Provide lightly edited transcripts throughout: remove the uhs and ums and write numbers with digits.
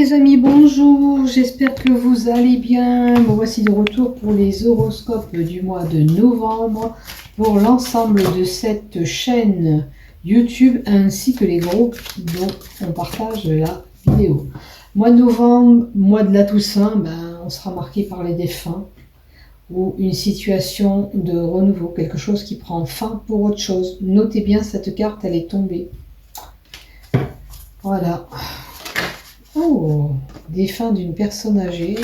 les amis, bonjour, j'espère que vous allez bien. Me voici de retour pour les horoscopes du mois de novembre pour l'ensemble de cette chaîne YouTube ainsi que les groupes dont on partage la vidéo. Mois de novembre, mois de la Toussaint, on sera marqué par les défunts ou une situation de renouveau, quelque chose qui prend fin pour autre chose. Notez bien cette carte, elle est tombée. Voilà. Oh, défunt d'une personne âgée.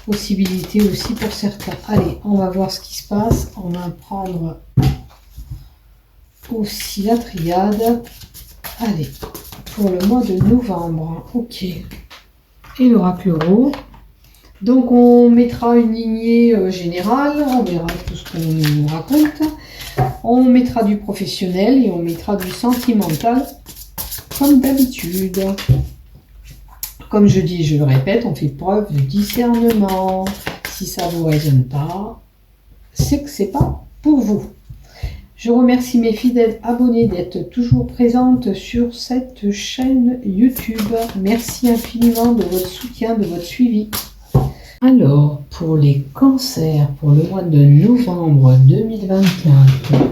Possibilité aussi pour certains. Allez, on va voir ce qui se passe. On va prendre aussi la triade. Allez, pour le mois de novembre. Ok. Et l'oracle euro. Donc on mettra une lignée générale. On verra tout ce qu'on nous raconte. On mettra du professionnel et on mettra du sentimental. Comme d'habitude. Comme je dis, je le répète, on fait preuve de discernement. Si ça ne vous résonne pas, c'est que ce n'est pas pour vous. Je remercie mes fidèles abonnés d'être toujours présentes sur cette chaîne YouTube. Merci infiniment de votre soutien, de votre suivi. Alors, pour les cancers, pour le mois de novembre 2024,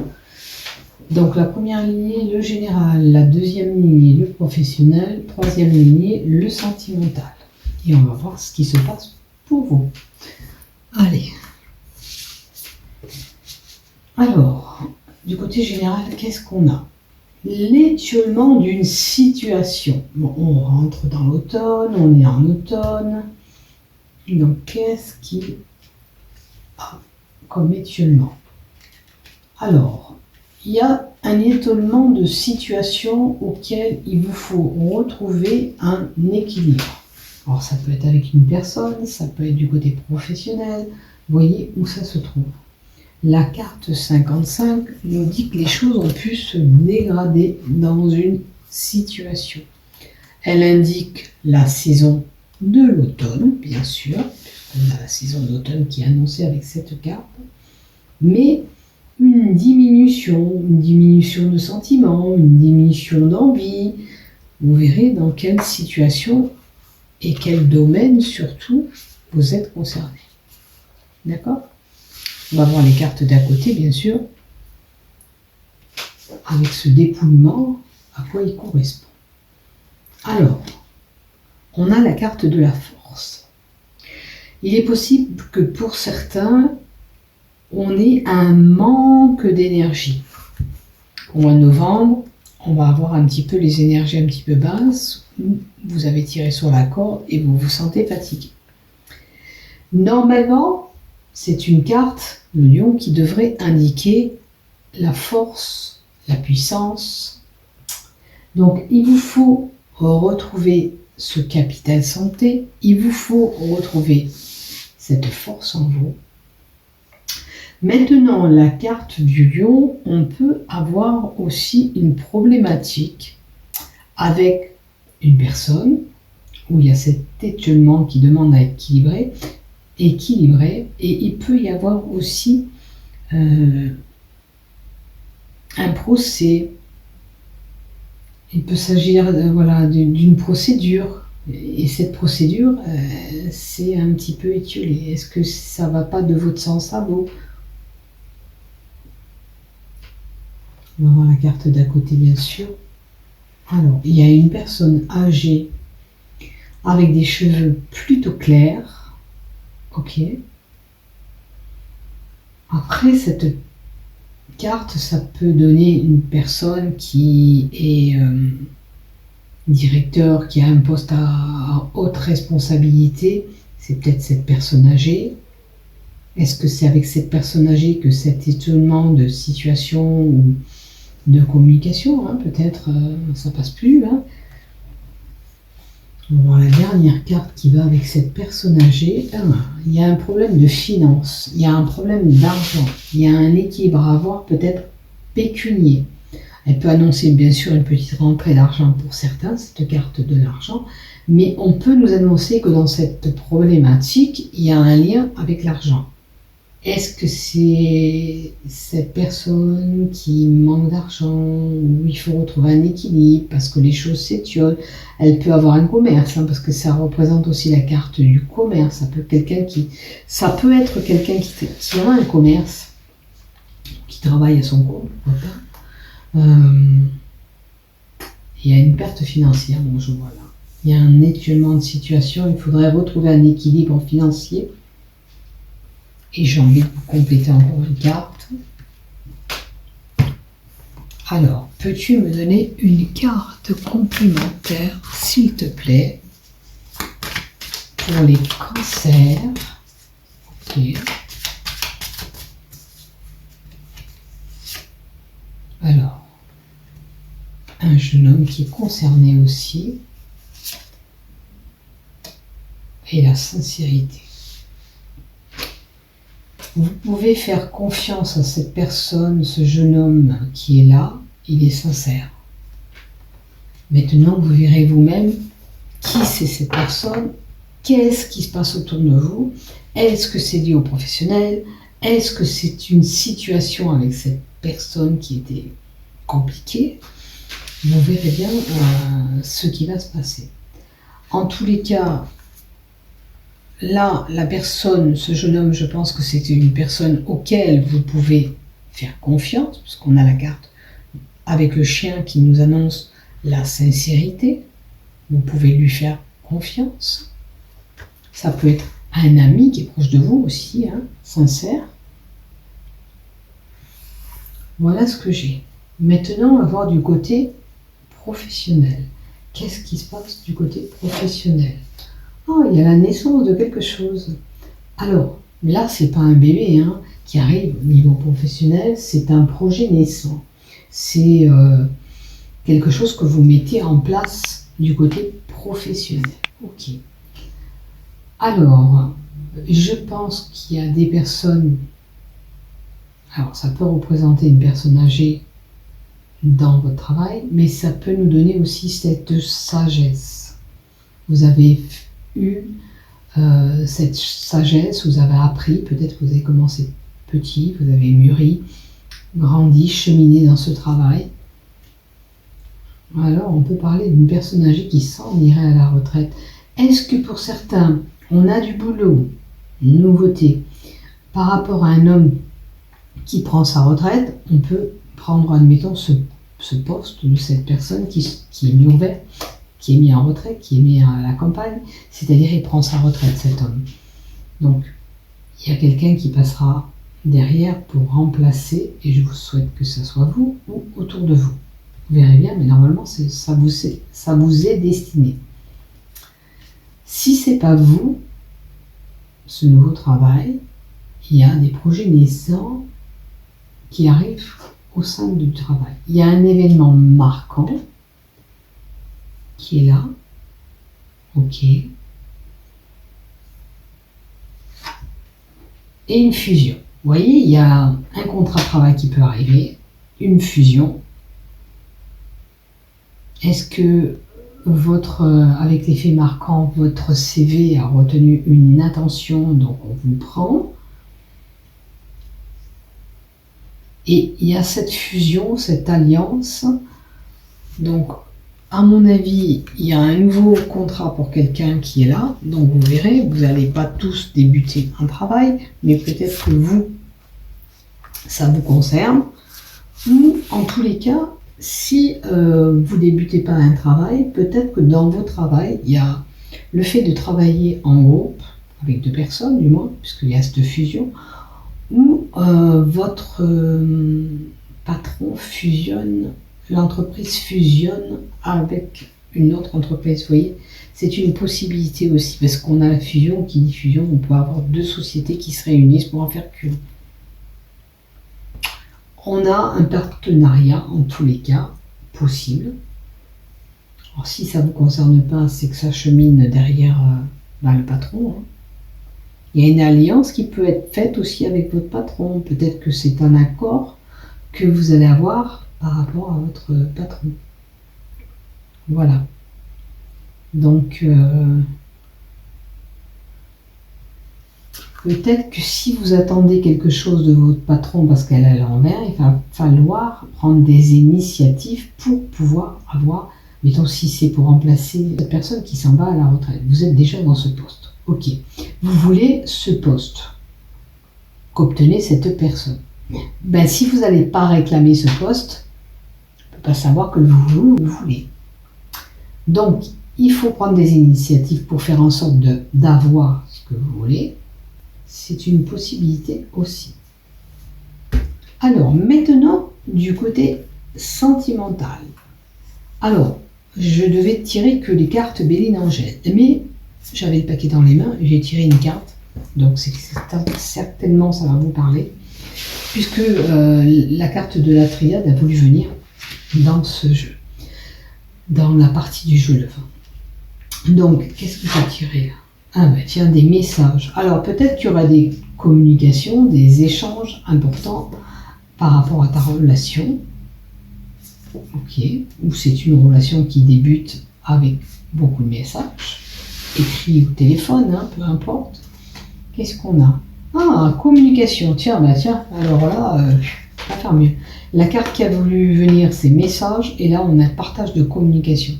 donc la première lignée, le général, la deuxième lignée, le professionnel, troisième lignée, le sentimental. Et on va voir ce qui se passe pour vous. Allez. Alors, du côté général, qu'est-ce qu'on a? L'étiolement d'une situation. Bon, on rentre dans l'automne, on est en automne. Donc, qu'est-ce qui a comme étiolement? Alors, il y a un étonnement de situation auquel il vous faut retrouver un équilibre. Alors ça peut être avec une personne, ça peut être du côté professionnel. Vous voyez où ça se trouve. La carte 55 nous dit que les choses ont pu se dégrader dans une situation. Elle indique la saison de l'automne, bien sûr. On a la saison d'automne qui est annoncée avec cette carte. Mais une diminution de sentiments, une diminution d'envie. Vous verrez dans quelle situation et quel domaine surtout vous êtes concerné. D'accord? On va voir les cartes d'à côté, bien sûr, avec ce dépouillement, à quoi il correspond. Alors, on a la carte de la force. Il est possible que pour certains, on ait un manque d'énergie. Au mois de novembre, on va avoir un petit peu les énergies un petit peu basses, vous avez tiré sur la corde et vous vous sentez fatigué. Normalement, c'est une carte, le lion, qui devrait indiquer la force, la puissance. Donc, il vous faut retrouver ce capital santé, il vous faut retrouver cette force en vous. Maintenant, la carte du lion, on peut avoir aussi une problématique avec une personne où il y a cet étiolement qui demande à être équilibré, et il peut y avoir aussi un procès. Il peut s'agir d'une procédure, et cette procédure, c'est un petit peu étiolé. Est-ce que ça ne va pas de votre sens à vous? On va voir la carte d'à côté, bien sûr. Alors, il y a une personne âgée avec des cheveux plutôt clairs. Ok. Après, cette carte, ça peut donner une personne qui est directeur, qui a un poste à haute responsabilité. C'est peut-être cette personne âgée. Est-ce que c'est avec cette personne âgée que cet étonnement de situation ou de communication, peut-être ça passe plus. On va voir la dernière carte qui va avec cette personne âgée. Il y a un problème de finance, il y a un problème d'argent, il y a un équilibre à avoir, peut-être pécunier. Elle peut annoncer bien sûr une petite rentrée d'argent pour certains, cette carte de l'argent, mais on peut nous annoncer que dans cette problématique, il y a un lien avec l'argent. Est-ce que c'est cette personne qui manque d'argent, où il faut retrouver un équilibre parce que les choses s'étiolent? Elle peut avoir un commerce, hein, parce que ça représente aussi la carte du commerce. Ça peut être quelqu'un qui a un commerce, qui travaille à son compte, pourquoi pas. Il y a une perte financière, bon, je vois là. Il y a un étiolement de situation, il faudrait retrouver un équilibre financier. Et j'ai envie de vous compléter encore une carte. Alors, peux-tu me donner une carte complémentaire, s'il te plaît, pour les cancers? Ok. Alors, un jeune homme qui est concerné aussi. Et la sincérité. Vous pouvez faire confiance à cette personne, ce jeune homme qui est là, il est sincère. Maintenant, vous verrez vous-même qui c'est cette personne, qu'est-ce qui se passe autour de vous, est-ce que c'est lié au professionnel, est-ce que c'est une situation avec cette personne qui était compliquée. Vous verrez bien ce qui va se passer. En tous les cas, là, la personne, ce jeune homme, je pense que c'est une personne auquel vous pouvez faire confiance, puisqu'on a la carte avec le chien qui nous annonce la sincérité. Vous pouvez lui faire confiance. Ça peut être un ami qui est proche de vous aussi, hein, sincère. Voilà ce que j'ai. Maintenant, on va voir du côté professionnel. Qu'est-ce qui se passe du côté professionnel? Oh, il y a la naissance de quelque chose. Alors, là, c'est pas un bébé hein, qui arrive au niveau professionnel, c'est un projet naissant. C'est quelque chose que vous mettez en place du côté professionnel. Ok. Alors, je pense qu'il y a des personnes. Alors, ça peut représenter une personne âgée dans votre travail, mais ça peut nous donner aussi cette sagesse. Vous avez eu cette sagesse, vous avez appris, peut-être que vous avez commencé petit, vous avez mûri, grandi, cheminé dans ce travail. Alors on peut parler d'une personne âgée qui s'en irait à la retraite. Est-ce que pour certains, on a du boulot, une nouveauté, par rapport à un homme qui prend sa retraite, on peut prendre, admettons, ce poste de cette personne qui est mis ouvert, qui est mis en retraite, qui est mis à la campagne, c'est-à-dire il prend sa retraite, cet homme. Donc, il y a quelqu'un qui passera derrière pour remplacer, et je vous souhaite que ce soit vous ou autour de vous. Vous verrez bien, mais normalement, ça vous est destiné. Si ce n'est pas vous, ce nouveau travail, il y a des projets naissants qui arrivent au sein du travail. Il y a un événement marquant qui est là. Ok. Et une fusion. Vous voyez, il y a un contrat de travail qui peut arriver, une fusion. Est-ce que avec l'effet marquant, votre CV a retenu une attention, donc on vous prend. Et il y a cette fusion, cette alliance. Donc, à mon avis, il y a un nouveau contrat pour quelqu'un qui est là. Donc, vous verrez, vous n'allez pas tous débuter un travail, mais peut-être que vous, ça vous concerne. Ou, en tous les cas, si vous ne débutez pas un travail, peut-être que dans vos travails, il y a le fait de travailler en groupe, avec 2 personnes du moins, puisqu'il y a cette fusion, où votre patron fusionne, l'entreprise fusionne avec une autre entreprise. Vous voyez, c'est une possibilité aussi, parce qu'on a la fusion, qui dit fusion, on peut avoir 2 sociétés qui se réunissent pour en faire qu'une. On a un partenariat, en tous les cas, possible. Alors, si ça ne vous concerne pas, c'est que ça chemine derrière le patron. Hein. Il y a une alliance qui peut être faite aussi avec votre patron. Peut-être que c'est un accord que vous allez avoir par rapport à votre patron. Voilà. Donc, Peut-être que si vous attendez quelque chose de votre patron parce qu'elle est à l'envers, il va falloir prendre des initiatives pour pouvoir avoir, mettons si c'est pour remplacer cette personne qui s'en va à la retraite. Vous êtes déjà dans ce poste. Ok. Vous voulez ce poste qu'obtenait cette personne. Ben, si vous n'allez pas réclamer ce poste, on ne peut pas savoir que vous le voulez. Donc, il faut prendre des initiatives pour faire en sorte d'avoir ce que vous voulez. C'est une possibilité aussi. Alors, maintenant, du côté sentimental. Alors, je devais tirer que les cartes Béline Angèle, mais j'avais le paquet dans les mains, j'ai tiré une carte, donc certainement ça va vous parler, puisque la carte de la triade a voulu venir dans ce jeu, dans la partie du jeu levain. Donc, qu'est-ce que j'ai tiré? Ah ben tiens, des messages. Alors peut-être qu'il y aura des communications, des échanges importants par rapport à ta relation. Ok. Ou c'est une relation qui débute avec beaucoup de messages, écrits ou téléphone, hein, peu importe. Qu'est-ce qu'on a? Ah, communication. Tiens, bah tiens, alors là, on va faire mieux. La carte qui a voulu venir, c'est messages, et là on a partage de communication.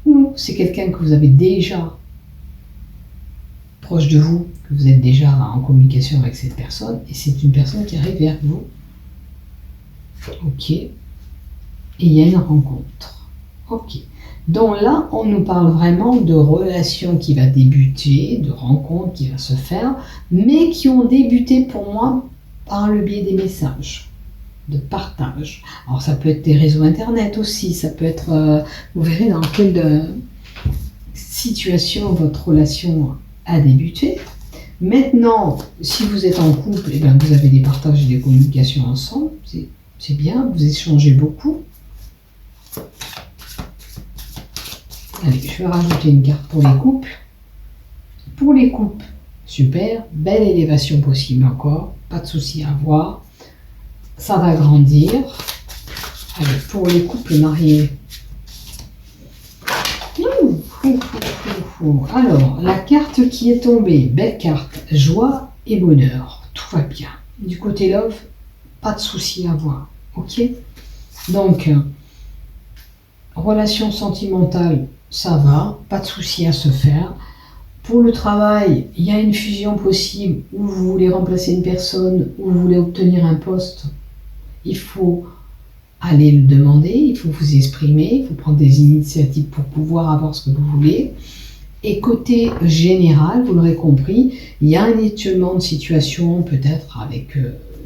Ou c'est quelqu'un que vous avez déjà proche de vous, que vous êtes déjà en communication avec cette personne, et c'est une personne qui arrive vers vous. Ok. Et il y a une rencontre. Ok. Donc là, on nous parle vraiment de relations qui va débuter, de rencontres qui va se faire, mais qui ont débuté pour moi par le biais des messages, de partage. Alors ça peut être des réseaux internet aussi, ça peut être, vous verrez dans quelle situation votre relation a débuté. Maintenant, si vous êtes en couple, eh bien, vous avez des partages et des communications ensemble, c'est bien, vous échangez beaucoup. Allez, je vais rajouter une carte pour les couples. Pour les couples, super, belle élévation possible encore, pas de souci à avoir. Ça va grandir. Allez, pour les couples mariés. Alors, la carte qui est tombée, belle carte, joie et bonheur, tout va bien. Du côté love, pas de souci à avoir, ok? Donc, relation sentimentale, ça va, pas de souci à se faire. Pour le travail, il y a une fusion possible où vous voulez remplacer une personne, où vous voulez obtenir un poste. Il faut aller le demander, il faut vous exprimer, il faut prendre des initiatives pour pouvoir avoir ce que vous voulez. Et côté général, vous l'aurez compris, il y a un étiolement de situation peut-être avec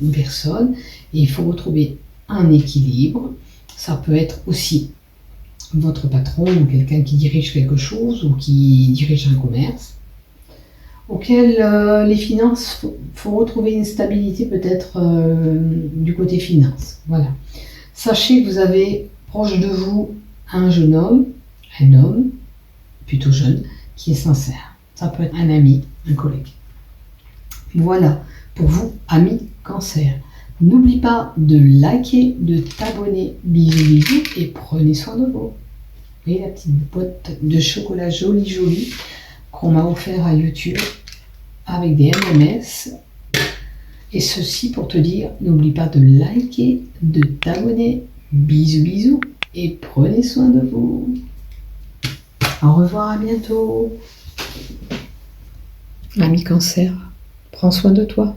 une personne et il faut retrouver un équilibre. Ça peut être aussi votre patron ou quelqu'un qui dirige quelque chose ou qui dirige un commerce auquel les finances, faut retrouver une stabilité peut-être du côté finance. Voilà. Sachez que vous avez proche de vous un jeune homme, un homme plutôt jeune, qui est sincère. Ça peut être un ami, un collègue. Voilà, pour vous, amis cancer. N'oublie pas de liker, de t'abonner. Bisous, bisous et prenez soin de vous. Et la petite boîte de chocolat jolie qu'on m'a offert à YouTube avec des MMS. Et ceci pour te dire, n'oublie pas de liker, de t'abonner. Bisous, bisous et prenez soin de vous. Au revoir, à bientôt. Ami cancer, prends soin de toi.